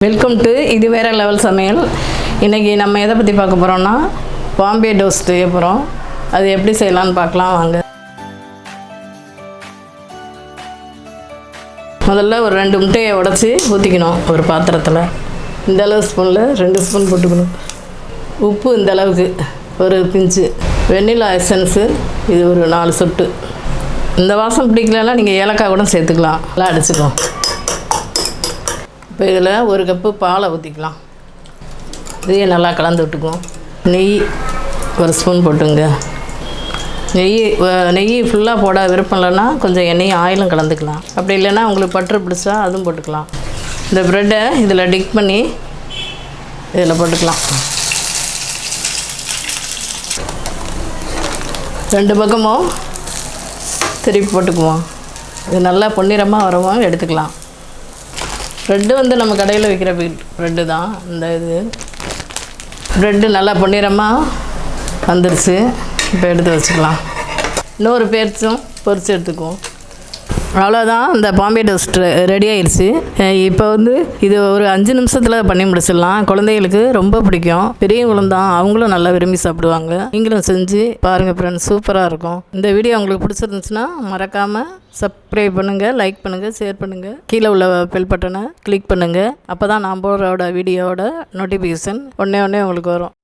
Welcome to இது வேற level சமையல். இன்றைக்கி நம்ம எதை பற்றி பார்க்க போகிறோம்னா பாம்பே டோஸ்ட் செய்ய போகிறோம். அது எப்படி செய்யலான்னு பார்க்கலாம் வாங்க. முதல்ல ஒரு 2 முட்டையை உடச்சி ஊற்றிக்கணும் ஒரு பாத்திரத்தில். இந்த அளவு ஸ்பூனில் 2 ஸ்பூன் போட்டுக்கணும். உப்பு இந்த அளவுக்கு ஒரு பிஞ்சு. வெண்ணிலா எசன்ஸு இது ஒரு 4 சொட்டு. இந்த வாசம் பிடிக்கலன்னா நீங்கள் ஏலக்காய் கூட சேர்த்துக்கலாம். நல்லா அடிச்சுக்கலாம். இப்போ இதில் 1 கப்பு பாலை ஊற்றிக்கலாம். இதையும் நல்லா கலந்து விட்டுக்குவோம். நெய் 1 ஸ்பூன் போட்டுங்க. நெய் ஃபுல்லாக போட விருப்பம் இல்லைன்னா கொஞ்சம் எண்ணெயும் ஆயிலும் கலந்துக்கலாம். அப்படி இல்லைன்னா உங்களுக்கு பட்டர் பிடிச்சா அதுவும் போட்டுக்கலாம். இந்த ப்ரெட்டை இதில் டிக் பண்ணி இதில் போட்டுக்கலாம். 2 பக்கமும் திருப்பி போட்டுக்குவோம். இது நல்லா பொன்னிறமாக வரவும் எடுத்துக்கலாம். ப்ரெட்டு நம்ம கடையில் விற்கிற ப்ரெட்டு தான். இந்த இது ப்ரெட்டு நல்லா பொன்னிறமாக வந்துருச்சு. இப்போ எடுத்து வச்சுக்கலாம். இன்னொரு பேர்ச்சும் பொரித்து எடுத்துக்குவோம். அவ்வளோதான், இந்த பாம்பே டோஸ்ட் ரெடி ஆயிடுச்சு. இப்போ இது ஒரு 5 நிமிஷத்தில் பண்ணி முடிச்சிடலாம். குழந்தைகளுக்கு ரொம்ப பிடிக்கும். பெரியவங்களும் தான், அவங்களும் நல்லா விரும்பி சாப்பிடுவாங்க. நீங்களும் செஞ்சு பாருங்கள் ஃப்ரெண்ட்ஸ், சூப்பராக இருக்கும். இந்த வீடியோ உங்களுக்கு பிடிச்சிருந்துச்சுன்னா மறக்காமல் சப்ஸ்கிரைப் பண்ணுங்கள், லைக் பண்ணுங்கள், ஷேர் பண்ணுங்கள். கீழே உள்ள பெல் பட்டனை கிளிக் பண்ணுங்கள். அப்போ தான் நான் போடுறோட வீடியோவோட நோட்டிஃபிகேஷன் உடனே உங்களுக்கு வரும்.